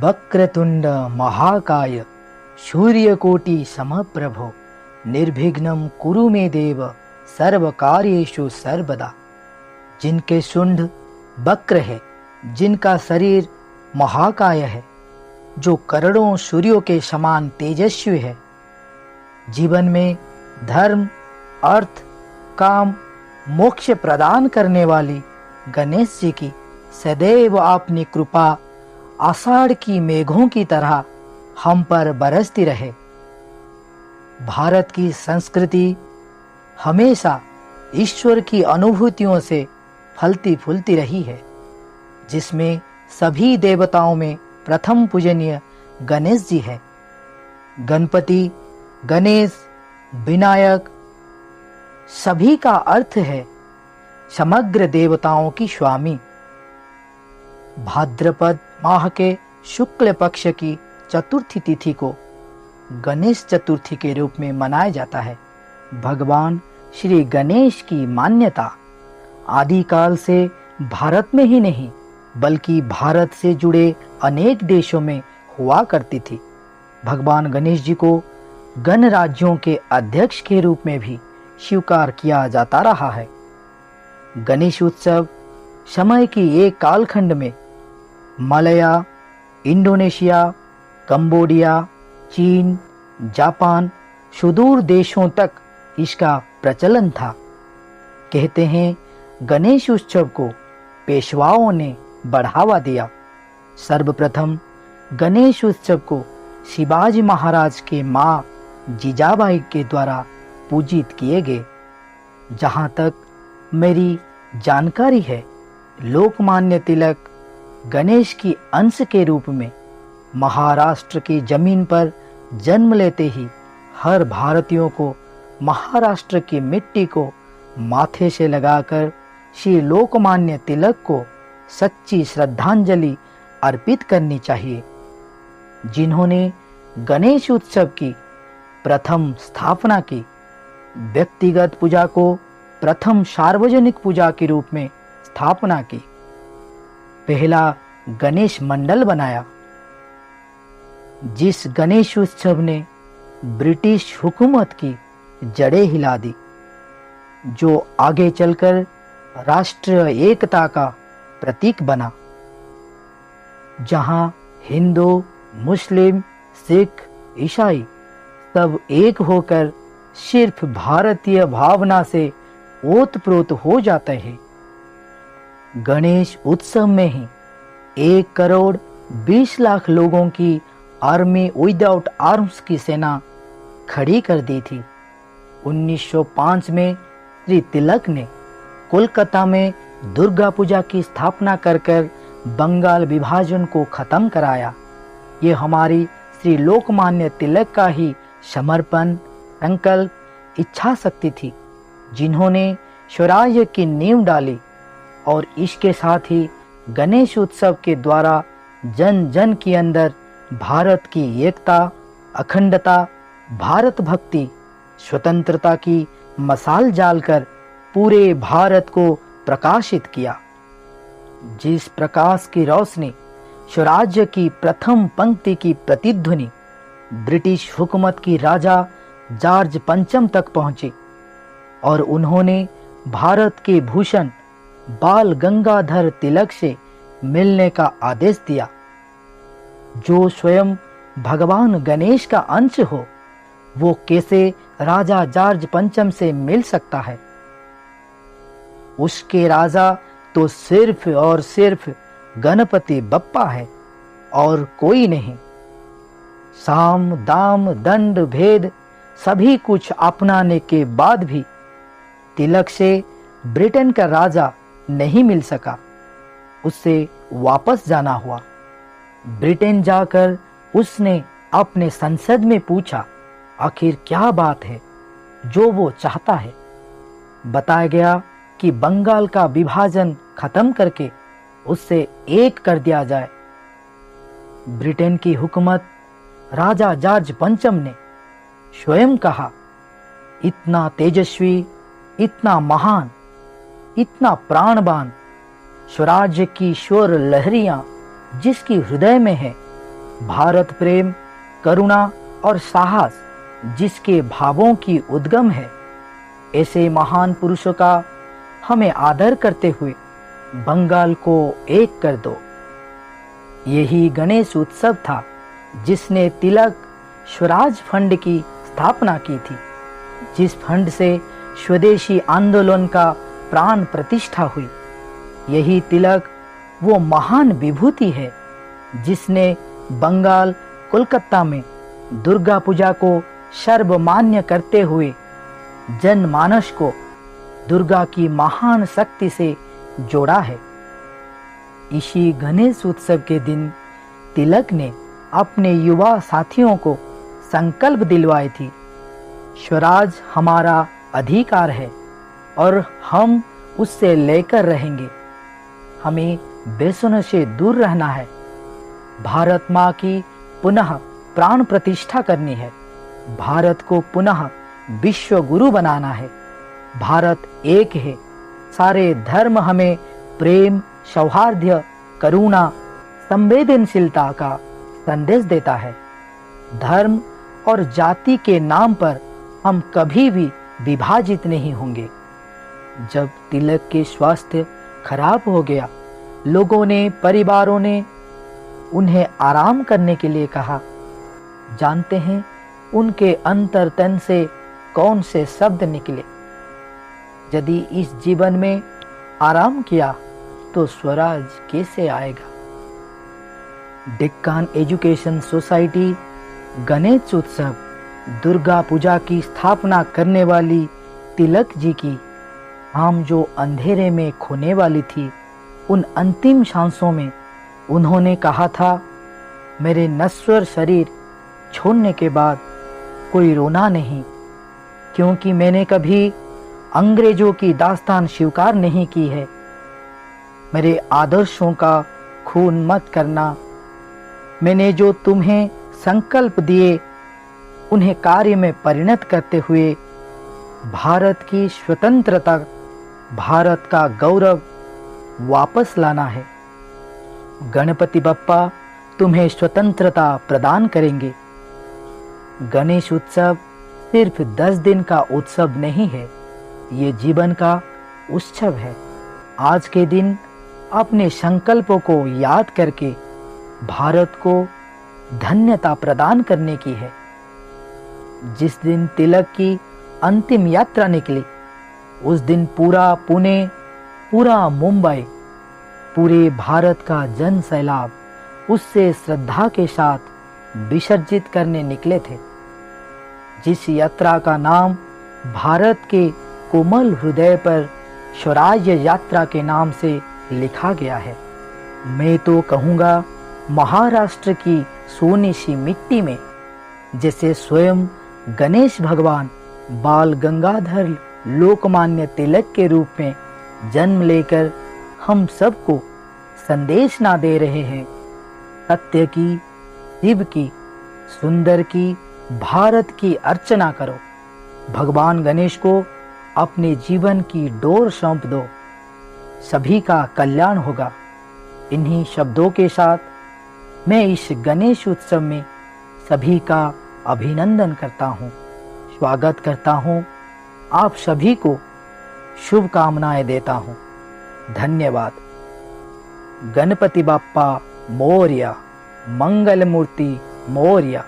वक्रतुंड महाकाय सूर्यकोटि समप्रभो निर्विघ्नं कुरु मे देव सर्वकार्येषु सर्वदा। जिनके शुंड वक्र है, जिनका शरीर महाकाय है, जो करोड़ों सूर्यों के समान तेजस्वी है, जीवन में धर्म, अर्थ, काम, मोक्ष प्रदान करने वाली गणेश जी की सदैव अपनी कृपा आषाढ़ की मेघों की तरह हम पर बरसती रहे। भारत की संस्कृति हमेशा ईश्वर की अनुभूतियों से फलती फूलती रही है, जिसमें सभी देवताओं में प्रथम पूजनीय गणेश जी है। गणपति, गणेश, विनायक सभी का अर्थ है समग्र देवताओं की स्वामी। भाद्रपद माह के शुक्ल पक्ष की चतुर्थी तिथि को गणेश चतुर्थी के रूप में मनाया जाता है। भगवान श्री गणेश की मान्यता आदिकाल से भारत में ही नहीं बल्कि भारत से जुड़े अनेक देशों में हुआ करती थी। भगवान गणेश जी को गणराज्यों के अध्यक्ष के रूप में भी स्वीकार किया जाता रहा है। गणेश उत्सव समय की एक कालखंड में मलया, इंडोनेशिया, कंबोडिया, चीन, जापान, सुदूर देशों तक इसका प्रचलन था। कहते हैं गणेश उत्सव को पेशवाओं ने बढ़ावा दिया। सर्वप्रथम गणेश उत्सव को शिवाजी महाराज के मां जीजाबाई के द्वारा पूजित किए गए। जहां तक मेरी जानकारी है, लोकमान्य तिलक गणेश की अंश के रूप में महाराष्ट्र की जमीन पर जन्म लेते ही हर भारतीयों को महाराष्ट्र की मिट्टी को माथे से लगाकर श्री लोकमान्य तिलक को सच्ची श्रद्धांजलि अर्पित करनी चाहिए, जिन्होंने गणेश उत्सव की प्रथम स्थापना की। व्यक्तिगत पूजा को प्रथम सार्वजनिक पूजा के रूप में स्थापना की। पहला गणेश मंडल बनाया। जिस गणेश उत्सव ने ब्रिटिश हुकूमत की जड़ें हिला दी, जो आगे चलकर राष्ट्रीय एकता का प्रतीक बना। जहां हिंदू, मुस्लिम, सिख, ईसाई सब एक होकर सिर्फ भारतीय भावना से ओतप्रोत हो जाते हैं। गणेश उत्सव में ही 1,20,00,000 लोगों की आर्मी विदाउट आर्म्स की सेना खड़ी कर दी थी। 1905 में श्री तिलक ने कोलकाता में दुर्गा पूजा की स्थापना कर बंगाल विभाजन को खत्म कराया। ये हमारी श्री लोकमान्य तिलक का ही समर्पण, संकल्प, इच्छा शक्ति थी, जिन्होंने स्वराज्य की नींव डाली। और इसके साथ ही गणेश उत्सव के द्वारा जन जन के अंदर भारत की एकता, अखंडता, भारत भक्ति, स्वतंत्रता की मशाल जालकर पूरे भारत को प्रकाशित किया। जिस प्रकाश की रोशनी स्वराज्य की प्रथम पंक्ति की प्रतिध्वनि ब्रिटिश हुकूमत की राजा जॉर्ज पंचम तक पहुंची और उन्होंने भारत के भूषण बाल गंगाधर तिलक से मिलने का आदेश दिया, जो स्वयं भगवान गणेश का अंश हो, वो कैसे राजा जॉर्ज पंचम से मिल सकता है। उसके राजा तो सिर्फ और सिर्फ गणपति बप्पा है और कोई नहीं। साम, दाम, दंड, भेद सभी कुछ अपनाने के बाद भी तिलक से ब्रिटेन का राजा नहीं मिल सका। उससे वापस जाना हुआ। ब्रिटेन जाकर उसने अपने संसद में पूछा, आखिर क्या बात है जो वो चाहता है। बताया गया कि बंगाल का विभाजन खत्म करके उससे एक कर दिया जाए। ब्रिटेन की हुकूमत राजा जॉर्ज पंचम ने स्वयं कहा, इतना तेजस्वी, इतना महान, इतना प्राणवान स्वराज्य की स्वर लहरियां जिसकी हृदय में है, भारत प्रेम, करुणा और साहस जिसके भावों की उद्गम है, ऐसे महान पुरुषों का हमें आदर करते हुए बंगाल को एक कर दो। यही गणेश उत्सव था जिसने तिलक स्वराज फंड की स्थापना की थी, जिस फंड से स्वदेशी आंदोलन का प्राण प्रतिष्ठा हुई। यही तिलक वो महान विभूति है जिसने बंगाल कोलकाता में दुर्गा पूजा को सर्वमान्य करते हुए जनमानस को दुर्गा की महान शक्ति से जोड़ा है। इसी गणेश उत्सव के दिन तिलक ने अपने युवा साथियों को संकल्प दिलवाई थी, स्वराज हमारा अधिकार है और हम उससे लेकर रहेंगे। हमें व्यसनों से दूर रहना है, भारत माँ की पुनः प्राण प्रतिष्ठा करनी है, भारत को पुनः विश्व गुरु बनाना है। भारत एक है, सारे धर्म हमें प्रेम, सौहार्द, करुणा, संवेदनशीलता का संदेश देता है। धर्म और जाति के नाम पर हम कभी भी विभाजित नहीं होंगे। जब तिलक के स्वास्थ्य खराब हो गया, लोगों ने, परिवारों ने उन्हें आराम करने के लिए कहा। जानते हैं उनके अंतर्तन से कौन से शब्द निकले? यदि इस जीवन में आराम किया तो स्वराज कैसे आएगा? डेक्कन एजुकेशन सोसाइटी गणेश उत्सव दुर्गा पूजा की स्थापना करने वाली तिलक जी की आम जो अंधेरे में खोने वाली थी, उन अंतिम सांसों में उन्होंने कहा था, मेरे नश्वर शरीर छोड़ने के बाद कोई रोना नहीं, क्योंकि मैंने कभी अंग्रेजों की दास्तान स्वीकार नहीं की है। मेरे आदर्शों का खून मत करना। मैंने जो तुम्हें संकल्प दिए उन्हें कार्य में परिणत करते हुए भारत की स्वतंत्रता, भारत का गौरव वापस लाना है। गणपति बप्पा तुम्हें स्वतंत्रता प्रदान करेंगे। गणेश उत्सव सिर्फ 10 दिन का उत्सव नहीं है, ये जीवन का उत्सव है। आज के दिन अपने संकल्पों को याद करके भारत को धन्यता प्रदान करने की है। जिस दिन तिलक की अंतिम यात्रा निकली, उस दिन पूरा पुणे, पूरा मुंबई, पूरे भारत का जन सैलाब उससे श्रद्धा के साथ विसर्जित करने निकले थे। जिस यात्रा का नाम भारत के कोमल हृदय पर स्वराज यात्रा के नाम से लिखा गया है। मैं तो कहूँगा महाराष्ट्र की सोने सी मिट्टी में जैसे स्वयं गणेश भगवान बाल गंगाधर लोकमान्य तिलक के रूप में जन्म लेकर हम सबको संदेश ना दे रहे हैं। सत्य की, शिव की, सुंदर की, भारत की अर्चना करो। भगवान गणेश को अपने जीवन की डोर सौंप दो, सभी का कल्याण होगा। इन्हीं शब्दों के साथ मैं इस गणेश उत्सव में सभी का अभिनंदन करता हूँ, स्वागत करता हूँ। आप सभी को शुभकामनाएं देता हूँ। धन्यवाद। गणपति बाप्पा मोरया, मंगल मूर्ति मोरया।